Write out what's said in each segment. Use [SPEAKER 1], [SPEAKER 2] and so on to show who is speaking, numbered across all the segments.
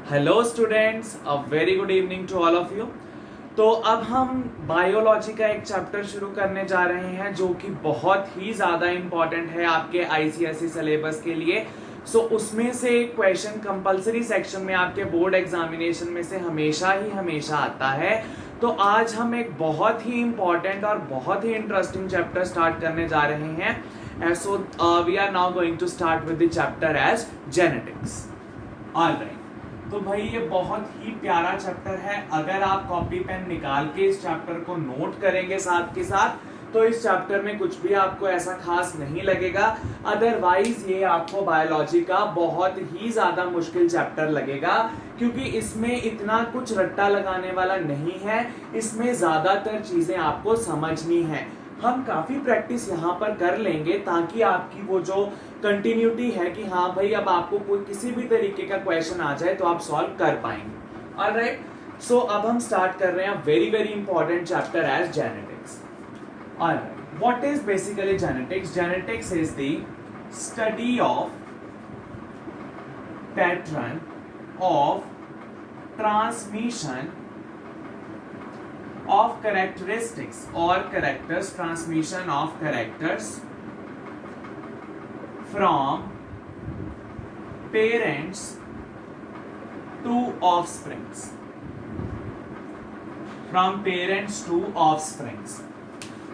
[SPEAKER 1] Hello students, a very good evening to all of you. तो अब हम biology का एक चैप्टर शुरू करने जा रहे हैं जो कि बहुत ही ज़्यादा इम्पॉर्टेंट है आपके आईसीएसई सिलेबस के लिए। उसमें से क्वेश्चन कंपलसरी सेक्शन में आपके बोर्ड एग्जामिनेशन में से हमेशा आता है। तो आज हम एक बहुत ही इम्पॉर्टेंट और बहुत ही इंटरेस्टिंग चैप्टर स्टार्ट करने जा रहे हैं। So we are now going to start with the chapter as genetics. Alright, तो भाई ये बहुत ही प्यारा चैप्टर है। अगर आप कॉपी पेन निकाल के इस चैप्टर को नोट करेंगे साथ के साथ तो इस चैप्टर में कुछ भी आपको ऐसा खास नहीं लगेगा। अदरवाइज ये आपको बायोलॉजी का बहुत ही ज्यादा मुश्किल चैप्टर लगेगा क्योंकि इसमें इतना कुछ रट्टा लगाने वाला नहीं है। इसमें ज्यादातर चीजें आपको समझनी है। हम काफी प्रैक्टिस यहाँ पर कर लेंगे ताकि आपकी वो जो कंटिन्यूटी है कि हाँ भाई अब आपको कोई किसी भी तरीके का क्वेश्चन आ जाए तो आप सॉल्व कर पाएंगे। ऑलराइट, सो अब हम स्टार्ट कर रहे हैं very very important chapter as genetics. Alright, what is basically genetics? Genetics is the study of pattern of transmission of characteristics or characters, transmission of characters from parents to offsprings, from parents to offsprings.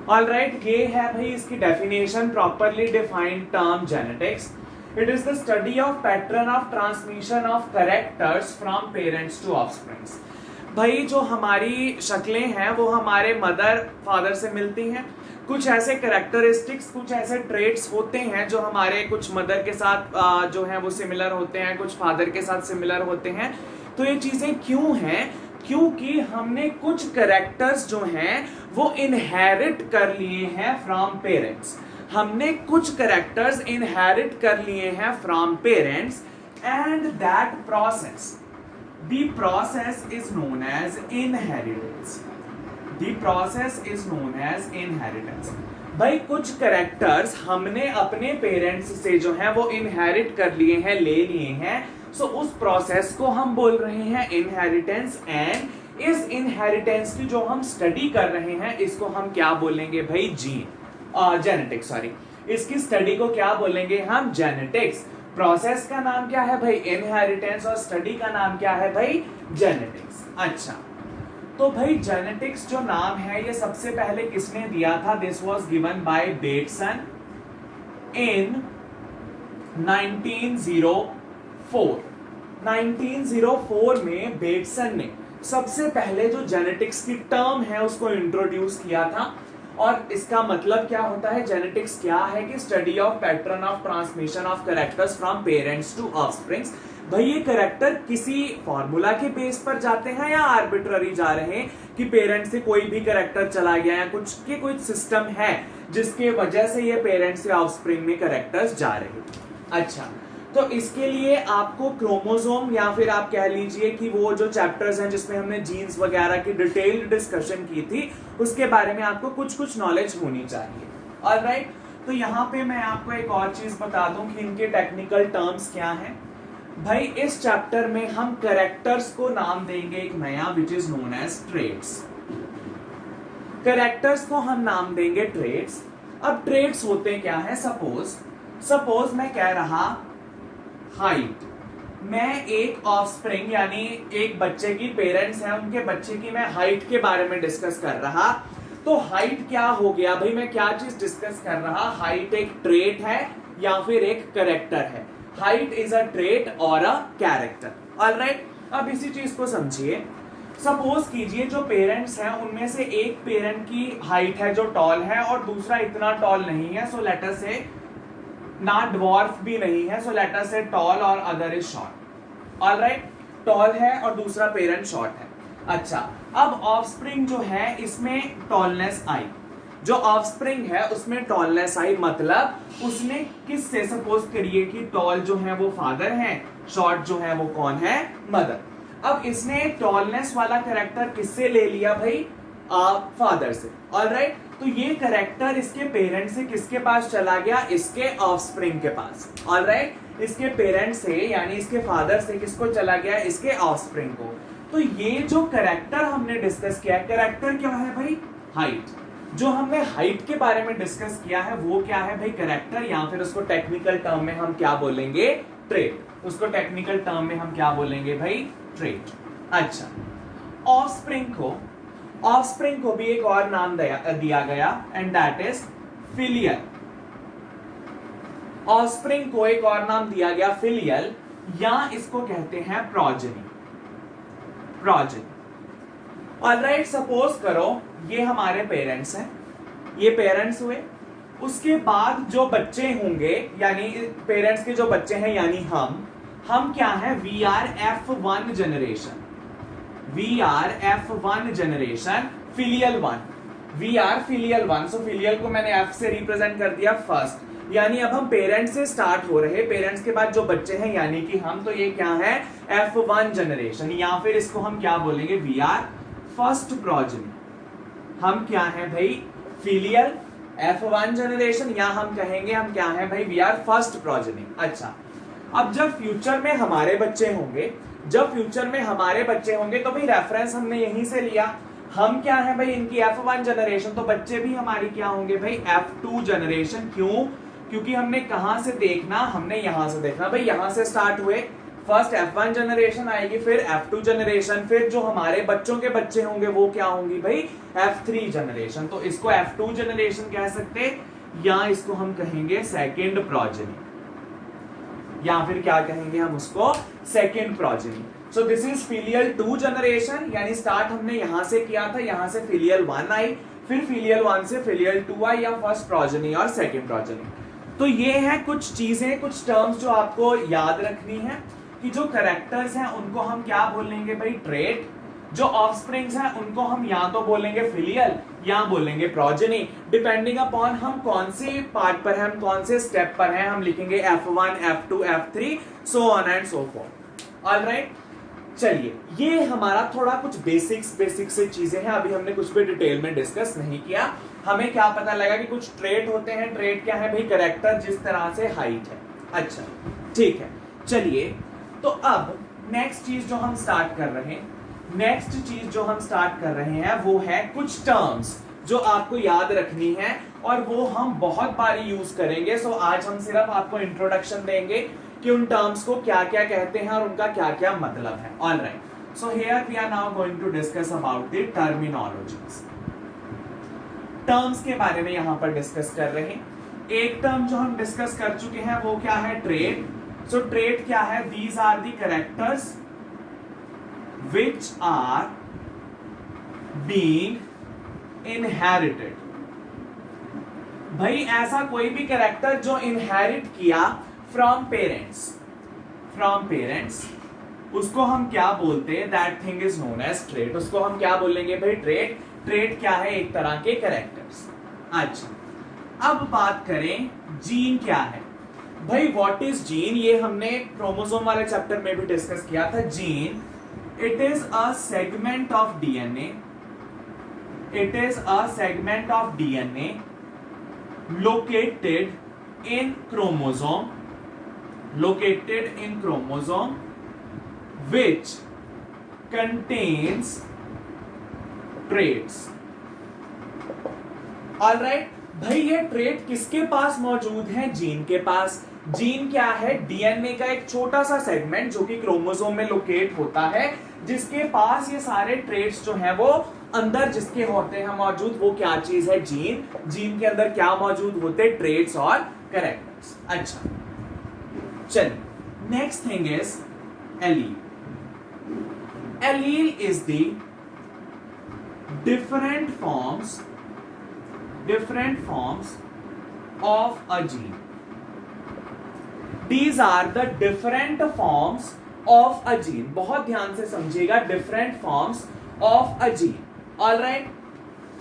[SPEAKER 1] All right, ये है भाई इसकी definition, properly defined term genetics. It is the study of pattern of transmission of characters from parents to offsprings. भाई जो हमारी शक्लें हैं वो हमारे मदर फादर से मिलती हैं। कुछ ऐसे करेक्टरिस्टिक्स, कुछ ऐसे ट्रेट्स होते हैं जो हमारे कुछ मदर के साथ जो है वो सिमिलर होते हैं, कुछ फादर के साथ सिमिलर होते हैं। तो ये चीजें क्यों हैं? क्योंकि हमने कुछ करेक्टर्स जो हैं वो इनहेरिट कर लिए हैं फ्रॉम पेरेंट्स। हमने कुछ करेक्टर्स इनहेरिट कर लिए हैं from parents and that process, the process is known as inheritance. The process is known as inheritance. भाई कुछ कैरेक्टर्स हमने अपने पेरेंट्स से जो है वो इनहेरिट कर लिए हैं, ले लिए हैं। सो उस प्रोसेस को हम बोल रहे हैं इनहेरिटेंस। एंड इस इनहेरिटेंस की जो हम स्टडी कर रहे हैं इसको हम क्या बोलेंगे भाई? जेनेटिक्स। सॉरी, इसकी स्टडी को क्या बोलेंगे हम? जेनेटिक्स। प्रोसेस का नाम क्या है भाई? इनहेरिटेंस। और स्टडी का नाम क्या है भाई? जेनेटिक्स। अच्छा, तो भाई जेनेटिक्स जो नाम है ये सबसे पहले किसने दिया था? This was given by Bateson in 1904। 1904 में बेटसन ने सबसे पहले जो जेनेटिक्स की टर्म है उसको इंट्रोड्यूस किया था। और इसका मतलब क्या होता है? जेनेटिक्स क्या है कि study of pattern of transmission of characters from parents to offsprings. भाई ये कैरेक्टर किसी फॉर्मूला के बेस पर जाते हैं या आर्बिट्ररी जा रहे हैं कि पेरेंट्स से कोई भी कैरेक्टर चला गया या कुछ सिस्टम है जिसके वजह से ये पेरेंट्स से ऑफस्प्रिंग में कैरेक्टर्स जा रहे हैं। अच्छा, तो इसके लिए आपको क्रोमोसोम या फिर आप कह लीजिए कि वो जो चैप्टर्स हैं जिसमें हमने जीन्स वगैरह की डिटेल्ड डिस्कशन की थी उसके बारे में आपको कुछ नॉलेज होनी चाहिए। ऑलराइट, तो यहाँ पे मैं आपको एक और चीज बता दूं कि इनके टेक्निकल टर्म्स क्या हैं। भाई इस चैप्टर में हम कैरेक्टर्स को नाम देंगे एक नया which is known as traits. Characters को हम नाम देंगे ट्रेट्स। अब ट्रेट्स होते क्या है? सपोज मैं कह रहा हाइट। मैं एक ऑफस्प्रिंग यानी एक बच्चे की पेरेंट्स हैं, उनके बच्चे की मैं हाइट के बारे में डिस्कस कर रहा। तो हाइट क्या हो गया भाई? मैं क्या चीज डिस्कस कर रहा? हाइट एक ट्रेट है या फिर एक कैरेक्टर है? हाइट इज अ ट्रेट और अ कैरेक्टर। ऑलराइट, अब इसी चीज को समझिए। सपोज कीजिए जो पेरेंट्स हैं उनमें से एक पेरेंट की हाइट है जो टॉल है और दूसरा इतना टॉल नहीं है। सो लेट अस से ना ड्वार्फ भी नहीं है। सो लेट अस से टॉल और other is short. Alright, tall है और दूसरा पेरेंट शॉर्ट है। अच्छा, अब ऑफस्प्रिंग जो है इसमें टॉलनेस आई। जो ऑफस्प्रिंग है उसमें टॉलनेस आई, मतलब उसने किससे? सपोज करिए कि टॉल जो है वो फादर है, शॉर्ट जो है वो कौन है? मदर। अब इसने टॉलनेस वाला कैरेक्टर किससे ले लिया भाई? फादर से। ऑलराइट, तो ये कैरेक्टर इसके पेरेंट से किसके पास चला गया? इसके ऑफस्प्रिंग के पास। ऑलराइट, इसके पेरेंट्स से यानी इसके फादर से किसको चला गया, इसके ऑफस्प्रिंग को। तो ये जो कैरेक्टर हमने डिस्कस किया है, कैरेक्टर क्या है भाई, हाइट। जो हमने हाइट के बारे में डिस्कस किया है वो क्या है भाई, कैरेक्टर, या फिर उसको टेक्निकल टर्म में हम क्या बोलेंगे, ट्रेट। उसको टेक्निकल टर्म में हम क्या बोलेंगे भाई, ट्रेट। अच्छा, ऑफस्प्रिंग को भी एक और नाम दिया गया and that is filial. Offspring को एक और नाम दिया गया फिलियल, या इसको कहते हैं प्रोजेनी। ऑलराइट, सपोज करो ये हमारे पेरेंट्स हैं, ये पेरेंट्स हुए, उसके बाद जो बच्चे होंगे यानी पेरेंट्स के जो बच्चे हैं यानी हम क्या है, we are F1 generation, we are F1 generation, filial one, we are filial one. So filial को मैंने F से रिप्रेजेंट कर दिया फर्स्ट, यानी अब हम पेरेंट्स से स्टार्ट हो रहे, पेरेंट्स के बाद जो बच्चे हैं यानी कि हम, तो ये क्या है, F1 जनरेशन, या फिर इसको हम क्या बोलेंगे, वी आर फर्स्ट प्रोजेनी। हम क्या है भाई, फिलियल F1 जनरेशन, या हम कहेंगे हम क्या है भाई, वी आर फर्स्ट प्रोजेनी। अच्छा, अब जब फ्यूचर में हमारे बच्चे होंगे, तो भाई रेफरेंस हमने यहीं से लिया, हम क्या है भाई, इनकी F1 जनरेशन, तो बच्चे भी हमारी क्या होंगे भाई, F2 जनरेशन। क्यों, क्योंकि हमने कहां से देखना, हमने यहां से देखना भाई, यहां से स्टार्ट हुए, फर्स्ट F1 जनरेशन आएगी, फिर F2 जनरेशन, फिर जो हमारे बच्चों के बच्चे होंगे वो क्या होंगी भाई, F3 जनरेशन। तो इसको F2 जनरेशन कह सकते, या इसको हम कहेंगे सेकेंड प्रोजेनी, या फिर क्या कहेंगे हम उसको, second progeny. So this is filial 2 generation, यानी स्टार्ट हमने यहां से किया था, यहां से फिलियल 1 आई, फिर फिलियल 1 से फिलियल 2 आई, या फर्स्ट प्रोजेनी और सेकेंड प्रोजेनी। तो ये है कुछ चीजें, कुछ टर्म्स जो आपको याद रखनी है कि जो कैरेक्टर्स हैं उनको हम क्या बोलेंगे भाई, ट्रेट। जो ऑफस्प्रिंग्स हैं उनको हम या तो बोलेंगे फिलियल या बोलेंगे प्रोजेनी, डिपेंडिंग अपॉन हम कौन से पार्ट पर हैं, हम कौन से स्टेप पर हैं, हम लिखेंगे F1, F2, F3, so on and so forth. Alright, चलिए ये हमारा थोड़ा कुछ बेसिक से चीजें हैं, अभी हमने कुछ भी डिटेल में डिस्कस नहीं किया। हमें क्या पता लगा कि कुछ ट्रेट होते हैं, ट्रेट क्या है भाई, कैरेक्टर जिस तरह से हाइट है। अच्छा ठीक है, चलिए तो अब नेक्स्ट चीज जो हम स्टार्ट कर रहे हैं वो है कुछ टर्म्स जो आपको याद रखनी है और वो हम बहुत बार यूज करेंगे। सो आज हम सिर्फ आपको इंट्रोडक्शन देंगे कि उन टर्म्स को क्या क्या कहते हैं और उनका क्या क्या मतलब है। Alright, so here we are now going to discuss about the terminologies. Terms के बारे में यहां पर डिस्कस कर रहे हैं। एक टर्म जो हम डिस्कस कर चुके हैं वो क्या है, ट्रेट। सो ट्रेट क्या है, these are the characters which are being inherited। भाई ऐसा कोई भी कैरेक्टर जो इनहेरिट किया फ्रॉम पेरेंट्स, उसको हम क्या बोलते हैं, that thing is known as trait. उसको हम क्या बोलेंगे भाई, ट्रेट। ट्रेट क्या है, एक तरह के कैरेक्टर्स। अच्छा, अब बात करें जीन क्या है। भाई व्हाट इज जीन, ये हमने क्रोमोसोम वाले चैप्टर में भी डिस्कस किया था। Gene, it is a segment of DNA, it is a segment of DNA located in chromosome which contains traits। Alright, भाई ये ट्रेट किसके पास मौजूद है, जीन के पास। जीन क्या है, डीएनए का एक छोटा सा सेगमेंट जो कि क्रोमोसोम में लोकेट होता है, जिसके पास ये सारे ट्रेट्स जो हैं वो अंदर जिसके होते हैं मौजूद, वो क्या चीज है, जीन। जीन के अंदर क्या मौजूद होते हैं, ट्रेट्स और कैरेक्टर्स। अच्छा चलिए, next thing is allele. Allele is the different forms of a gene. These are the different forms of a gene। बहुत ध्यान से समझिएगा, different forms of a gene। Alright,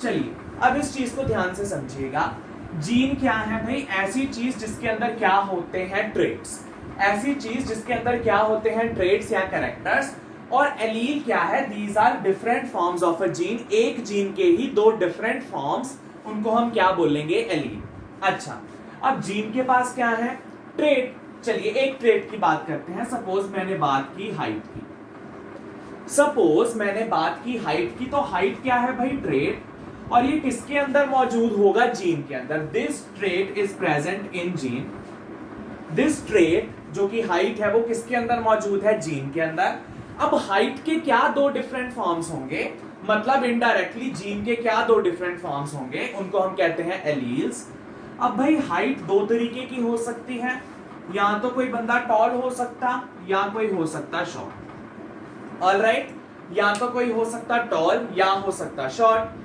[SPEAKER 1] चलिए अब इस चीज को ध्यान से समझिएगा। जीन क्या है भाई, ऐसी चीज जिसके अंदर क्या होते हैं, ट्रेट्स। ऐसी चीज जिसके अंदर क्या होते हैं, ट्रेट्स या कैरेक्टर्स। और एलील क्या है, these are different forms of a gene। एक जीन के ही दो different forms, उनको हम क्या बोलेंगे, एलील। अच्छा, अब जीन के पास क्या है, ट्रेट। चलिए एक ट्रेट की बात करते हैं। सपोज मैंने बात की हाइट की, सपोज मैंने बात की हाइट की, तो हाइट क्या है भाई? ट्रेट, और ये किसके अंदर मौजूद होगा? जीन के अंदर। This trait is present in gene. This trait जो कि हाइट है वो किसके अंदर मौजूद है? जीन के अंदर। अब हाइट के क्या दो डिफरेंट फॉर्म्स होंगे? मतलब इनडायरेक्टली जीन के क्या दो डिफरेंट फॉर्म्स होंगे? उनको हम कहते हैं एलील्स। अब भाई हाइट दो तरीके की हो सकती है, या तो कोई बंदा टॉल हो सकता या कोई हो सकता शॉर्ट। ऑलराइट, या तो कोई हो सकता टॉल या हो सकता शॉर्ट।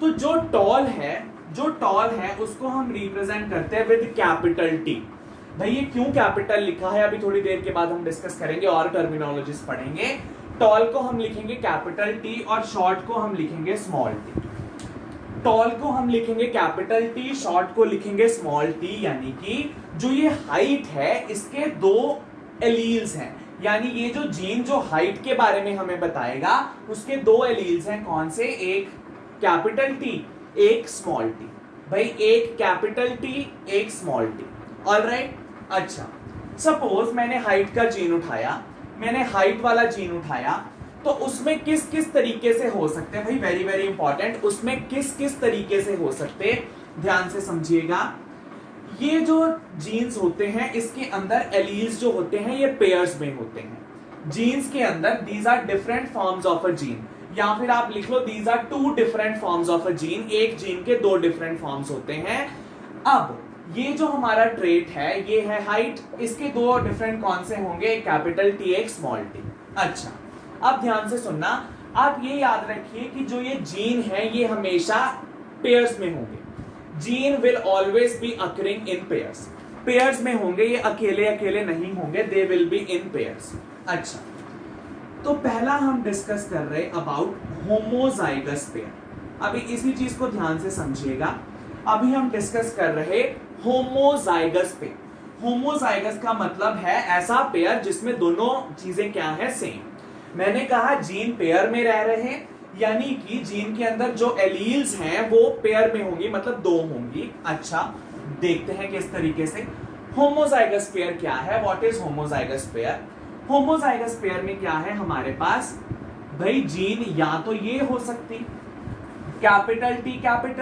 [SPEAKER 1] तो जो टॉल है उसको हम रिप्रेजेंट करते हैं विद कैपिटल टी। भाई ये क्यों कैपिटल लिखा है अभी थोड़ी देर के बाद हम डिस्कस करेंगे और टर्मिनोलॉजीज पढ़ेंगे। टॉल को हम लिखेंगे कैपिटल टी और शॉर्ट को हम लिखेंगे स्मॉल टी। टॉल को हम लिखेंगे कैपिटल टी, शॉर्ट को लिखेंगे स्मॉल टी। यानी कि जो ये हाइट है इसके दो एलील्स हैं, यानी ये जो जीन जो हाइट के बारे में हमें बताएगा उसके दो एलील्स हैं। कौन से? एक कैपिटल टी, एक स्मॉल टी। भाई एक कैपिटल टी, एक स्मॉल टी। ऑलराइट, अच्छा सपोज मैंने हाइट का जीन उठाया, मैंने हाइट वाला जीन उठाया, तो उसमें किस किस तरीके से हो सकते हैं? भाई वेरी वेरी इंपॉर्टेंट, उसमें किस किस तरीके से हो सकते हैं? ध्यान से समझिएगा। ये जो जीन्स होते हैं इसके अंदर एलील्स जो होते हैं ये पेयर्स में होते हैं। जीन्स के अंदर these are different forms of a gene, या फिर आप लिख लो these are two different forms of a gene. एक जीन के दो डिफरेंट फॉर्म्स होते हैं। अब ये जो हमारा ट्रेट है ये है हाइट, इसके दो डिफरेंट कौन से होंगे? एक कैपिटल टी, एक स्मॉल टी। अच्छा अब ध्यान से सुनना, आप ये याद रखिए कि जो ये जीन है ये हमेशा पेयर्स में होंगे। Gene will always B occurring in pairs, pairs में होंगे, ये अकेले अकेले नहीं होंगे, they will be in pairs. अच्छा तो पहला हम डिस्कस कर रहे अबाउट होमोजाइगस पेयर। अभी इसी चीज को ध्यान से समझिएगा। अभी हम डिस्कस कर रहे होमोजाइगस पेयर। होमोजाइगस का मतलब है ऐसा पेयर जिसमें दोनों चीजें क्या है? सेम। मैंने कहा जीन पेयर में रह रहे हैं, यानी कि जीन के अंदर जो एलील्स हैं वो पेयर में होंगी, मतलब दो होंगी। अच्छा देखते हैं किस तरीके से। होमोजाइगस पेयर क्या है? What is homozygous pair? Homozygous pair में क्या है हमारे पास? भाई जीन या तो ये हो सकती कैपिटल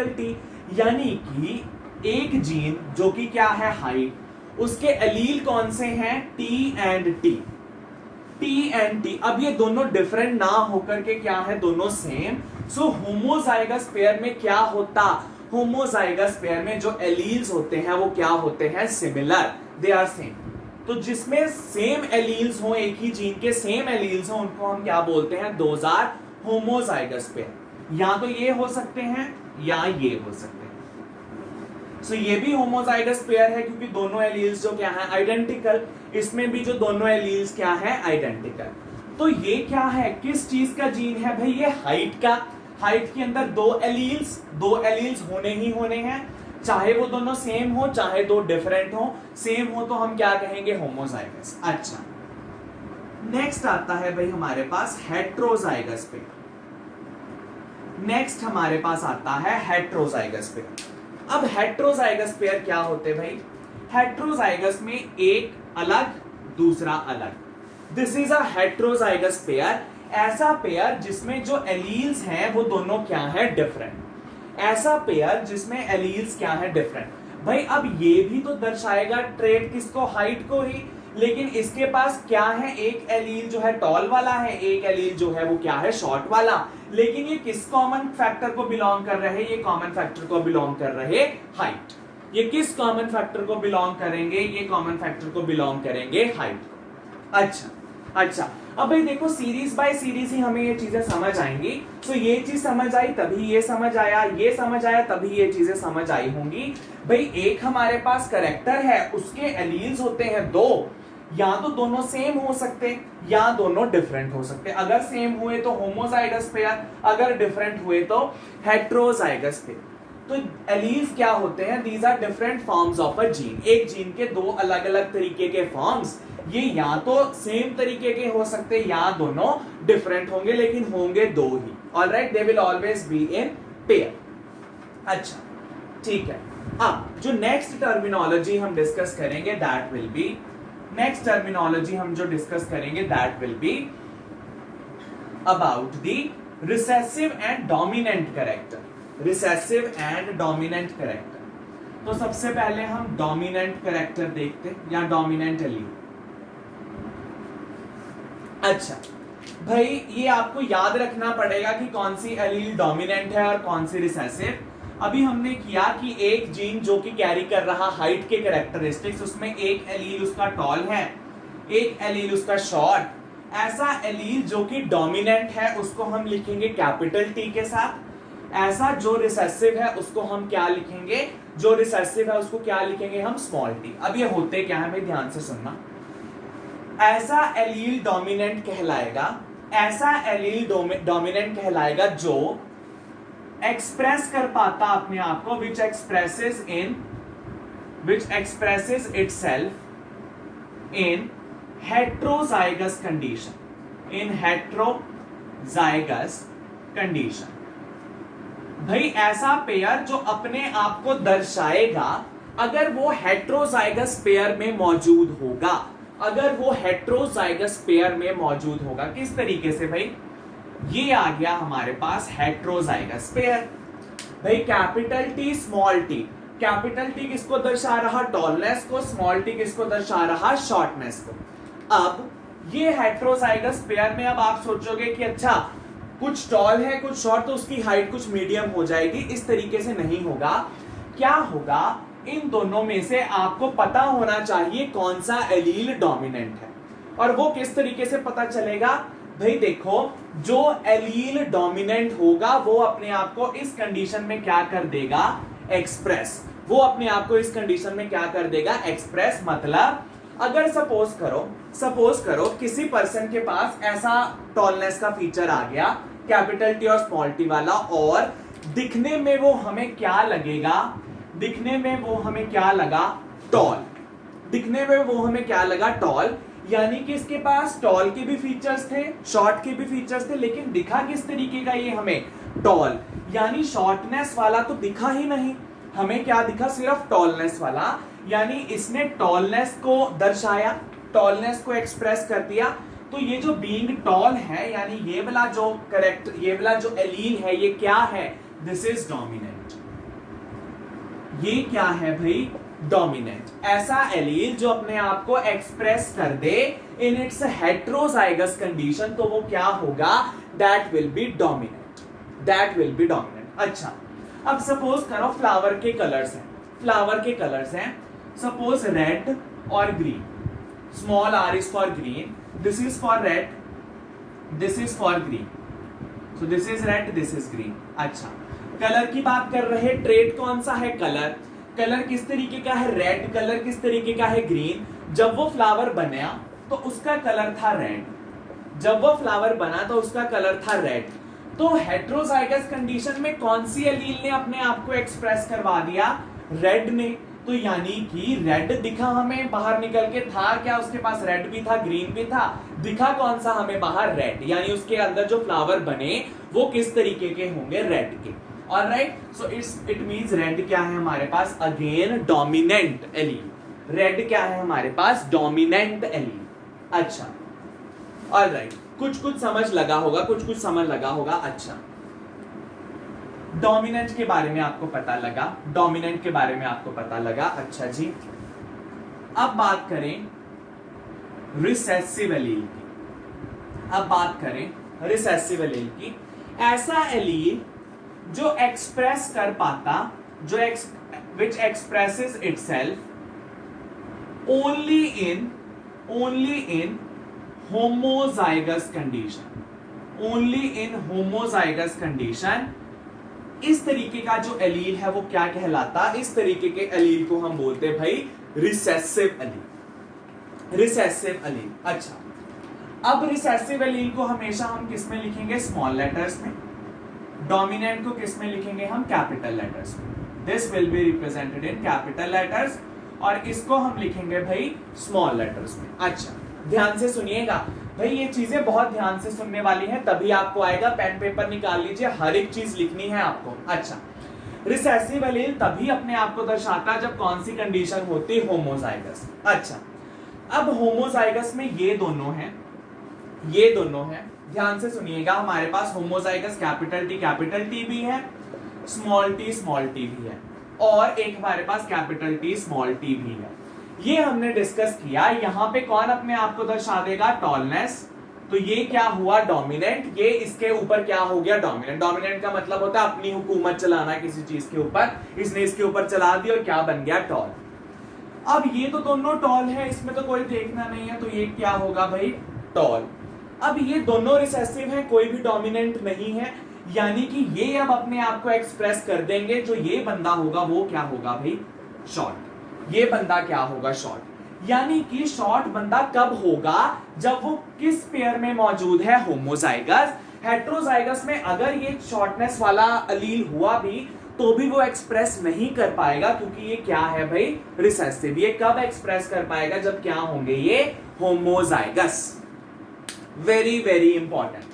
[SPEAKER 1] टी, यानी कि एक जीन जो कि क्या है हाइट, उसके एलील कौन से हैं? T and T. अब ये दोनों डिफरेंट ना होकर के क्या है? दोनों सेम। सो होमोजाइगस पेयर में क्या होता? होमोजाइगस पेयर में जो एलील्स होते हैं वो क्या होते हैं? Similar, they are same. तो जिसमें सेम एलील्स हो, एक ही जीन के सेम एलील्स हो, उनको हम क्या बोलते हैं? Those are homozygous pair. या तो ये हो सकते हैं या ये हो सकते हैं। सो ये भी होमोजाइगस पेयर है क्योंकि दोनों एलील्स जो क्या है? आइडेंटिकल। इसमें भी जो दोनों एलील्स क्या है? आइडेंटिकल। तो ये क्या है? किस चीज का जीन है भाई? ये हाइट का। हाइट के अंदर दो एलील्स होने ही होने हैं, चाहे वो दोनों सेम हो चाहे दो डिफरेंट हो। सेम हो तो हम क्या कहेंगे? होमोजाइगस। अच्छा नेक्स्ट आता है भाई हमारे पास हेट्रोजाइगस पेयर। नेक्स्ट हमारे पास आता है हेट्रोजाइगस पेयर। अब हेट्रोजाइगस पेयर क्या होते भाई? हेट्रोजाइगस में एक अलग दूसरा अलग, this is a heterozygous pair. ऐसा पेयर जिसमें जो एलील्स हैं वो दोनों क्या है? डिफरेंट। ऐसा पेयर जिसमें एलील्स क्या है? डिफरेंट। भाई अब ये भी तो दर्शाएगा ट्रेट किसको? हाइट को ही। लेकिन इसके पास क्या है? एक एलील जो है टॉल वाला है, एक एलील जो है वो क्या है? शॉर्ट वाला। लेकिन ये किस कॉमन फैक्टर को बिलोंग कर रहे? ये कॉमन फैक्टर को बिलोंग कर रहे हाइट। ये किस कॉमन फैक्टर को बिलोंग करेंगे? ये कॉमन फैक्टर को बिलोंग करेंगे हाइट। अच्छा अब भाई देखो सीरीज बाय सीरीज ही हमें ये चीजें समझ आएंगी। तो ये चीज समझ आई तभी ये समझ आया, ये समझ आया तभी ये चीजें समझ आई होंगी। भाई एक हमारे पास कैरेक्टर है, उसके एलील्स होते हैं दो, या तो दोनों सेम हो सकते या दोनों डिफरेंट हो सकते। अगर सेम हुए तो होमोजाइगस पेयर, अगर डिफरेंट हुए तो हेट्रोजाइगस पेयर। तो एलील्स क्या होते हैं? These are different forms of a gene. एक जीन के दो अलग अलग तरीके के फॉर्म्स, ये या तो सेम तरीके के हो सकते या दोनों डिफरेंट होंगे, लेकिन होंगे दो ही। Alright, they will always be in pair. अच्छा ठीक है। अब जो नेक्स्ट टर्मिनोलॉजी हम डिस्कस करेंगे that will be next terminology हम जो डिस्कस करेंगे that will be about the recessive and dominant character. Recessive and dominant character. तो सबसे पहले हम डोमिनेंट कैरेक्टर देखते हैं या डोमिनेंट एलील। अच्छा भाई, ये आपको याद रखना पड़ेगा कि कौन सी एलील डोमिनेंट है और कौन सी रिसेसिव। अभी हमने किया कि एक जीन जो कि कैरी कर रहा हाइट के कैरेक्टरिस्टिक्स, उसमें एक एलील उसका टॉल है, एक एलील उसका शॉर्ट। ऐसा एलील जो कि डोमिनेंट है उसको हम लिखेंगे कैपिटल टी के साथ। ऐसा जो रिसेसिव है उसको हम क्या लिखेंगे, जो रिसेसिव है उसको क्या लिखेंगे हम, स्मॉल टी। अब ये होते क्या है भाई, ध्यान से सुनना। ऐसा एलील डोमिनेंट कहलाएगा, ऐसा एलील डोमिनेंट कहलाएगा जो एक्सप्रेस कर पाता अपने आप को, which expresses itself in heterozygous condition, in heterozygous condition. भाई ऐसा पेयर जो अपने आप को दर्शाएगा अगर वो हेट्रोजाइगस पेयर में मौजूद होगा, अगर वो हेट्रोजाइगस पेयर में मौजूद होगा। किस तरीके से भाई, ये आ गया हमारे पास हेट्रोजाइगस पेयर। भाई capital T small T, capital T किसको दर्शा रहा, टॉलनेस को, स्मॉल टी किसको दर्शा रहा, शॉर्टनेस को। अब ये हेट्रोजाइगस पेयर में अब आप सोचोगे कि अच्छा कुछ टॉल है कुछ शॉर्ट, तो उसकी हाइट कुछ मीडियम हो जाएगी। इस तरीके से नहीं होगा। क्या होगा, इन दोनों में से आपको पता होना चाहिए कौन सा एलील डोमिनेंट है। और वो किस तरीके से पता चलेगा भाई, देखो जो एलील डोमिनेंट होगा वो अपने आप को इस कंडीशन में क्या कर देगा, एक्सप्रेस। वो अपने आप को इस कंडीशन में क्या कर देगा, एक्सप्रेस। मतलब अगर सपोज करो किसी पर्सन के पास ऐसा टॉलनेस का फीचर आ गया, कैपिटल टी और स्मॉल टी वाला, और दिखने में वो हमें क्या लगेगा, दिखने में वो हमें क्या लगा, टॉल। दिखने में वो हमें क्या लगा, टॉल। यानी कि इसके पास टॉल के भी फीचर्स थे, शॉर्ट के भी फीचर्स थे, लेकिन दिखा किस तरीके का ये हमें, टॉल। यानी शॉर्टनेस वाला तो दिखा ही नहीं, हमें क्या दिखा, सिर्फ टॉलनेस वाला। यानी इसने टॉलनेस को दर्शाया, टॉलनेस को एक्सप्रेस कर दिया। तो ये जो बीइंग टॉल है, यानी ये वाला जो ये वाला जो एलील है, ये क्या है, दिस इज डोमिनेंट। ये क्या है भाई, डोमिनेंट। ऐसा एलील जो अपने आप को एक्सप्रेस कर दे इन इट्स हेट्रोजाइगस कंडीशन, तो वो क्या होगा, that will B dominant, that will B dominant. अच्छा, अब सपोज करो फ्लावर के कलर्स हैं, फ्लावर के कलर्स हैं, सपोज रेड और green. Small r is for green, this is for red, this is for green, so this is red, this is green। अच्छा, colour की बात कर रहे, ट्रेड कौन सा है, कलर। कलर किस तरीके का है, रेड। कलर किस तरीके का है, ग्रीन। जब वो फ्लावर बना तो उसका कलर था रेड, जब वो फ्लावर बना तो उसका कलर था रेड। तो हेट्रोजाइगस कंडीशन में कौन सी एलील ने अपने आप को एक्सप्रेस करवा दिया, रेड ने। तो यानी कि रेड दिखा हमें बाहर निकल के, था क्या उसके पास, रेड भी था ग्रीन भी था, दिखा कौन सा हमें बाहर, रेड। यानी उसके अंदर जो फ्लावर बने वो किस तरीके के होंगे, रेड के। Alright, so it means red क्या है हमारे पास, अगेन डोमिनेंट एलील। रेड क्या है हमारे पास, डोमिनेंट एलील। अच्छा, ऑलराइट, कुछ समझ लगा होगा, कुछ समझ लगा होगा। अच्छा, डोमिनेंट के बारे में आपको पता लगा, डोमिनेंट के बारे में आपको पता लगा। अच्छा जी, अब बात करें रिसेसिव एलील की। अब बात करें रिसेसिव एलील की। ऐसा एलील जो एक्सप्रेस कर पाता, जो which expresses itself only in homozygous condition, only in homozygous condition. इस तरीके का जो एलील है वो क्या कहलाता, इस तरीके के एलील को हम बोलते हैं भाई रिसेसिव एलील, रिसेसिव एलील। अच्छा, अब रिसेसिव एलील को हमेशा हम किस में लिखेंगे, स्मॉल लेटर्स में। डोमिनेंट को किस में लिखेंगे हम, कैपिटल लेटर्स में। This will be represented in capital letters, और इसको हम लिखेंगे भाई स्मॉल लेटर्स में। अच्छा, ध्यान से सुनिएगा भाई, ये चीजें बहुत ध्यान से सुनने वाली हैं, तभी आपको आएगा। पेन पेपर निकाल लीजिए, हर एक चीज लिखनी है आपको। अच्छा, रिसेसिव एलील तभी अपने आप को दर्शाता जब कौन सी कंडीशन होती, होमोजाइगस। अच्छा, अब होमोजाइगस में ये दोनों हैं, ये दोनों हैं, ध्यान से सुनिएगा, हमारे पास होमोजाइगस कैपिटल टी भी है, स्मॉल टी भी है, और एक हमारे पास कैपिटल टी स्मॉल टी भी है। ये हमने डिस्कस किया। यहां पे कौन अपने आप को दर्शा देगा? टॉलनेस। तो ये क्या हुआ? डोमिनेंट। ये इसके ऊपर क्या हो गया? डोमिनेंट। डोमिनेंट का मतलब होता है अपनी हुकूमत चलाना किसी चीज के ऊपर। इसने इसके ऊपर चला दी और क्या बन गया? टॉल। अब ये तो दोनों टॉल है, इसमें तो कोई देखना नहीं है, तो ये क्या होगा भाई? टॉल। अब ये दोनों रिसेसिव हैं, कोई भी डोमिनेंट नहीं है, यानी कि ये अब अपने आप को एक्सप्रेस कर देंगे। जो ये बंदा होगा वो क्या होगा भाई? शॉर्ट। ये बंदा क्या होगा? शॉर्ट। यानी कि शॉर्ट बंदा कब होगा? जब वो किस पेयर में मौजूद है? होमोजाइगस। हेट्रोजाइगस में अगर ये शॉर्टनेस वाला अलील हुआ भी तो भी वो एक्सप्रेस नहीं कर पाएगा, क्योंकि ये क्या है भाई? रिसेसिव। ये कब एक्सप्रेस कर पाएगा? जब क्या होंगे? ये होमोजाइगस। वेरी वेरी इंपॉर्टेंट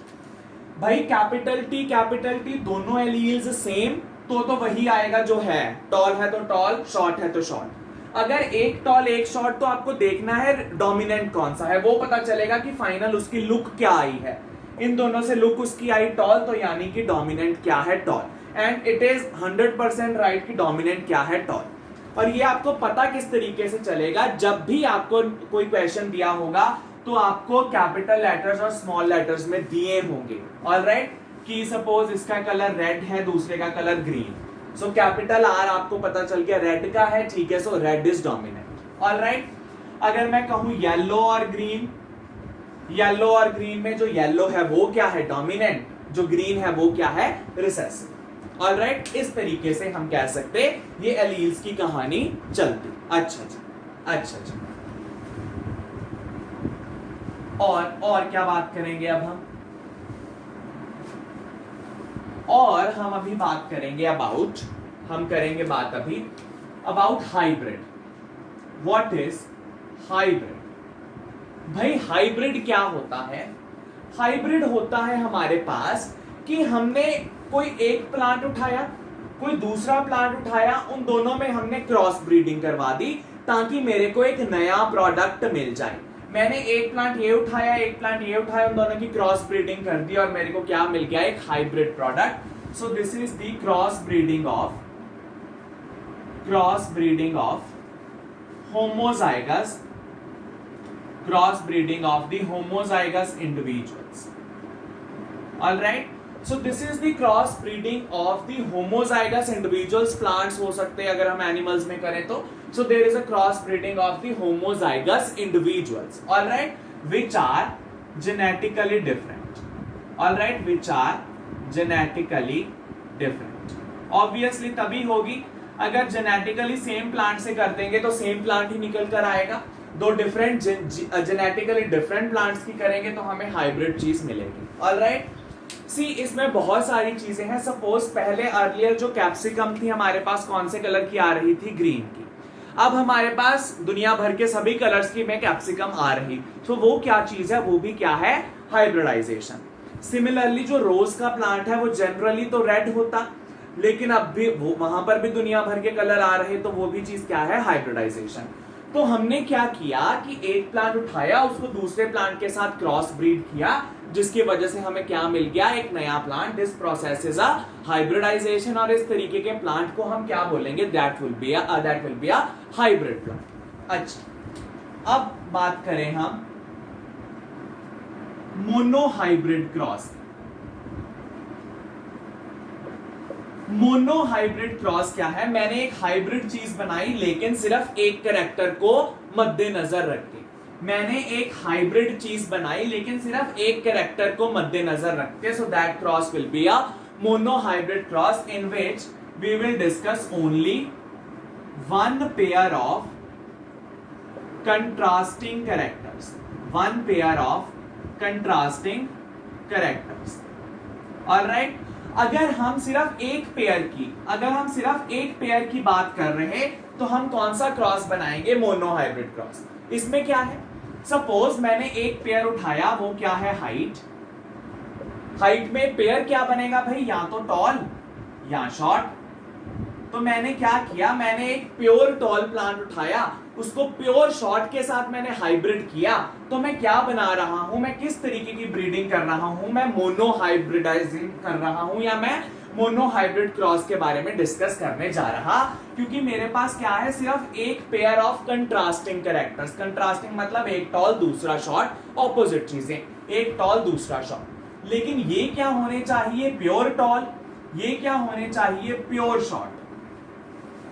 [SPEAKER 1] भाई। कैपिटल टी दोनों एलील्स सेम, तो वही आएगा जो है। टॉल है तो टॉल, शॉर्ट है तो शॉर्ट। अगर एक टॉल एक शॉर्ट, तो आपको देखना है डोमिनेंट कौन सा है, वो पता चलेगा कि फाइनल उसकी लुक क्या आई है। इन दोनों से लुक उसकी आई टॉल, तो यानी कि डोमिनेंट क्या है? Tall. And it is 100% right कि डोमिनेंट क्या है? टॉल। और ये आपको पता किस तरीके से चलेगा? जब भी आपको कोई क्वेश्चन दिया होगा तो आपको कैपिटल लेटर्स और स्मॉल लेटर्स में दिए होंगे। ऑलराइट, कि सपोज इसका कलर रेड है, दूसरे का colour green, so capital R आपको पता चल गया रेड का है, ठीक है, सो रेड इज डोमिनेंट। ऑलराइट, अगर मैं कहूं येलो और ग्रीन, येलो और ग्रीन में जो येलो है वो क्या है? डोमिनेंट। जो ग्रीन है वो क्या है? रिसेसिव। ऑलराइट, इस तरीके से हम कह सकते ये एलील्स की कहानी चलती। अच्छा जी, अच्छा जी। और क्या बात करेंगे अब हम? और हम अभी बात करेंगे अबाउट, हम करेंगे बात अभी about hybrid. What is hybrid? भाई हाइब्रिड क्या होता है? हाइब्रिड होता है हमारे पास कि हमने कोई एक प्लांट उठाया, कोई दूसरा प्लांट उठाया, उन दोनों में हमने क्रॉस ब्रीडिंग करवा दी ताकि मेरे को एक नया प्रोडक्ट मिल जाए। मैंने एक प्लांट ये उठाया, एक प्लांट ये उठाया, उन दोनों की क्रॉस ब्रीडिंग कर दी और मेरे को क्या मिल गया? एक hybrid product. So this is the cross breeding of homozygous, cross breeding of the homozygous individuals. Alright, so this is the cross breeding of the homozygous individuals. Plants हो सकते हैं अगर हम एनिमल्स में करें तो। So there is a cross breeding of the homozygous individuals, all right, which are genetically different, all right, which are genetically different. Obviously तभी होगी अगर genetically same plant से कर देंगे तो same plant ही निकल कर आएगा। दो different genetically different plants की करेंगे तो हमें hybrid चीज मिलेगी। all right, see, इसमें बहुत सारी चीजें हैं। सपोज पहले अर्लियर जो कैप्सिकम थी हमारे पास कौन से कलर की आ रही थी? ग्रीन की। अब हमारे पास दुनिया भर के सभी कलर्स की में कैप्सिकम आ रही, तो वो क्या चीज है? वो भी क्या है? हाइब्रिडाइजेशन। सिमिलरली जो रोज का प्लांट है वो जनरली तो रेड होता, लेकिन अब भी वो वहां पर भी दुनिया भर के कलर आ रहे, तो वो भी चीज क्या है? हाइब्रिडाइजेशन। तो हमने क्या किया कि एक प्लांट उठाया, उसको दूसरे प्लांट के साथ क्रॉस ब्रीड किया, जिसकी वजह से हमें क्या मिल गया? एक नया plant. This process is a hybridization. और इस तरीके के प्लांट को हम क्या बोलेंगे? That will be a hybrid plant. अच्छा, अब बात करें हम मोनोहाइब्रिड क्रॉस। मोनोहाइब्रिड क्रॉस क्या है? मैंने एक हाइब्रिड चीज बनाई लेकिन सिर्फ एक कैरेक्टर को मद्देनजर रख के। मैंने एक हाइब्रिड चीज बनाई लेकिन सिर्फ एक कैरेक्टर को मद्देनजर रखते, so that cross will be a monohybrid cross in which we will discuss only one pair of contrasting characters, one pair of contrasting characters. Alright, अगर हम सिर्फ एक पेयर की बात कर रहे हैं तो हम कौन सा क्रॉस बनाएंगे? Monohybrid cross. इसमें क्या है? सपोज मैंने एक पेयर उठाया, वो क्या है? हाइट। हाइट में पेयर क्या बनेगा भाई? या तो टॉल या शॉर्ट। तो मैंने क्या किया, मैंने एक प्योर टॉल प्लांट उठाया, उसको प्योर शॉर्ट के साथ मैंने हाइब्रिड किया। तो मैं क्या बना रहा हूं, मैं किस तरीके की ब्रीडिंग कर रहा हूं, मैं मोनो हाइब्रिडाइजिंग कर रहा हूं या मैं मोनो हाइब्रिड क्रॉस के बारे में डिस्कस करने जा रहा, क्योंकि मेरे पास क्या है, सिर्फ एक pair of contrasting characters. Contrasting मतलब एक टॉल दूसरा शॉर्ट, ऑपोजिट चीजें, एक टॉल दूसरा शॉर्ट। लेकिन ये क्या होने चाहिए, प्योर टॉल, ये क्या होने चाहिए, प्योर शॉर्ट।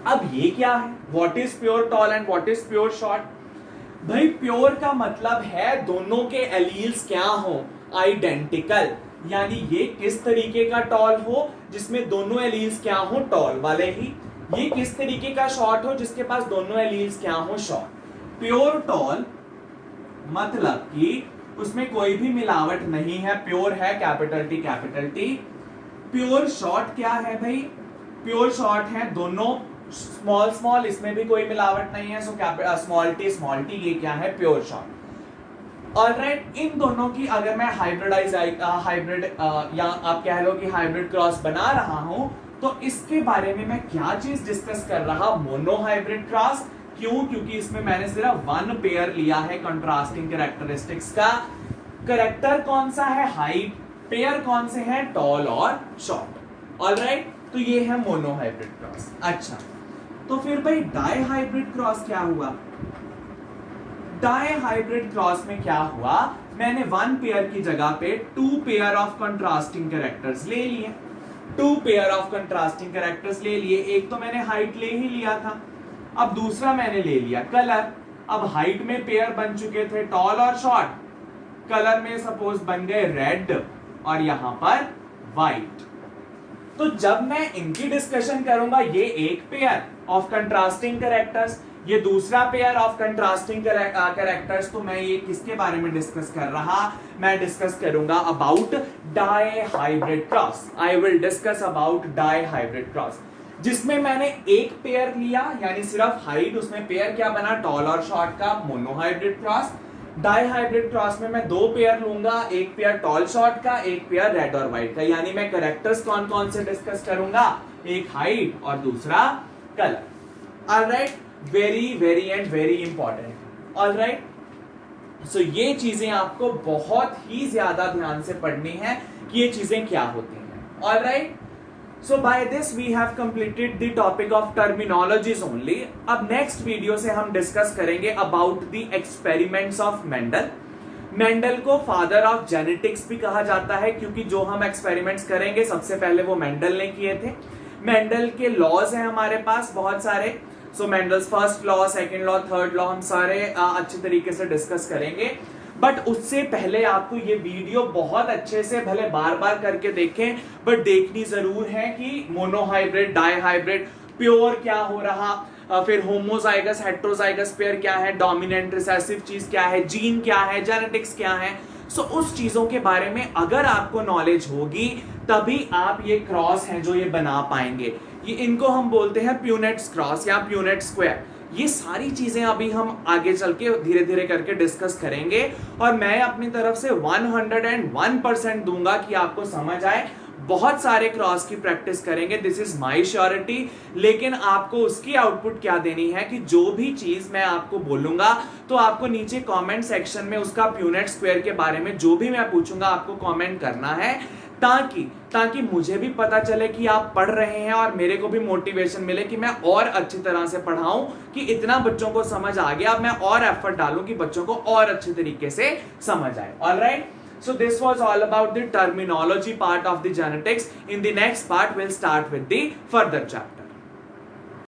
[SPEAKER 1] अब ये क्या है, what is pure tall and what is pure short? भाई प्योर का मतलब है दोनों के एलील्स क्या हो, आइडेंटिकल, यानी ये किस तरीके का टॉल हो जिसमें दोनों एलील्स क्या हो, टॉल वाले ही। ये किस तरीके का शॉर्ट हो जिसके पास दोनों एलील्स क्या हो, शॉर्ट। प्योर टॉल मतलब कि उसमें कोई भी मिलावट नहीं है, प्योर है, कैपिटल टी। प्योर शॉर्ट क्या है भाई, प्योर शॉर्ट है दोनों स्मॉल स्मॉल, इसमें भी कोई मिलावट नहीं है, सो स्मॉल टी, ये क्या है, प्योर शॉर्ट। ऑलराइट, इन दोनों की अगर मैं हाइब्रिड या आप कह लो कि हाइब्रिड क्रॉस बना रहा हूं, तो इसके बारे में मैं क्या चीज डिस्कस कर रहा, मोनो हाइब्रिड क्रॉस। क्यों? क्योंकि इसमें मैंने सिर्फ वन पेयर लिया है कंट्रास्टिंग कैरेक्टरिस्टिक्स का। कैरेक्टर कौन सा है, हाइट, पेयर कौन से हैं, टॉल और शॉर्ट। ऑलराइट, तो ये है मोनो हाइब्रिड क्रॉस। अच्छा, तो फिर भाई डाई हाइब्रिड क्रॉस क्या हुआ? डाई हाइब्रिड क्रॉस में क्या हुआ, मैंने वन पेयर की जगह पे two pair of contrasting characters ले लिए। Two pair of contrasting characters ले लिए, एक तो मैंने हाइट ले ही लिया था, अब दूसरा मैंने ले लिया कलर। अब हाइट में पेयर बन चुके थे टॉल और शॉर्ट, कलर में सपोज बन गए रेड और यहां पर व्हाइट। तो जब मैं इनकी डिस्कशन करूंगा, ये एक पेयर ऑफ कंट्रास्टिंग कैरेक्टर्स, ये दूसरा पेयर ऑफ कंट्रास्टिंग कैरेक्टर्स, तो मैं ये किसके बारे में डिस्कस कर रहा, मैं डिस्कस करूंगा about dihybrid cross. I will discuss about dihybrid cross, जिसमें मैंने एक पेयर लिया, यानी सिर्फ हाइट, उसमें पेयर क्या बना, टॉल और शॉर्ट का, monohybrid cross. Dihybrid cross में मैं दो पेयर लूंगा, एक पेयर टॉल शॉर्ट का, एक पेयर रेड और व्हाइट का, यानी मैं कैरेक्टर्स कौन कौन से डिस्कस करूंगा, एक हाइट और दूसरा colour. Alright, very very and very important. Alright, so ये चीजें आपको बहुत ही ज्यादा ध्यान से पढ़नी है कि ये चीजें क्या होती हैं। Alright, so by this we have completed the topic of terminologies only. अब next वीडियो से हम डिस्कस करेंगे about the experiments of Mendel. Mendel को फादर ऑफ जेनेटिक्स भी कहा जाता है, क्योंकि जो हम एक्सपेरिमेंट्स करेंगे सबसे पहले वो मेंडल ने किए थे। मेंडल के लॉज हैं हमारे पास बहुत सारे, so Mendel's first law, second law, third law हम सारे अच्छे तरीके से डिस्कस करेंगे। बट उससे पहले आपको ये वीडियो बहुत अच्छे से, भले बार बार करके देखें, बट देखनी जरूर है कि मोनोहाइब्रिड, डाईहाइब्रिड, प्योर क्या हो रहा, फिर होमोजाइगस हेट्रोजाइगस पेयर क्या है, डोमिनेंट रिसेसिव चीज क्या है, जीन क्या है, जेनेटिक्स क्या है। सो उस चीजों के बारे में अगर आपको नॉलेज होगी तभी आप ये क्रॉस हैं जो ये बना पाएंगे। ये इनको हम बोलते हैं प्यूनेट्स क्रॉस या प्यूनेट स्क्वायर। ये सारी चीजें अभी हम आगे चल के धीरे धीरे करके डिस्कस करेंगे, और मैं अपनी तरफ से 101% दूंगा कि आपको समझ आए। बहुत सारे क्रॉस की प्रैक्टिस करेंगे, दिस इज माई श्योरिटी। लेकिन आपको उसकी आउटपुट क्या देनी है कि जो भी चीज मैं आपको बोलूंगा तो आपको नीचे कमेंट सेक्शन में उसका प्यूनेट स्क्वायर के बारे में जो भी मैं पूछूंगा आपको कमेंट करना है, ताकि मुझे भी पता चले कि आप पढ़ रहे हैं और मेरे को भी मोटिवेशन मिले कि मैं और अच्छी तरह से पढ़ाऊं, कि इतना बच्चों को समझ आ गया, अब मैं और एफर्ट डालूं कि बच्चों को और अच्छे तरीके से समझ आए। Alright, so this was all about the terminology part of the genetics. In the next part we'll start with the further chapter.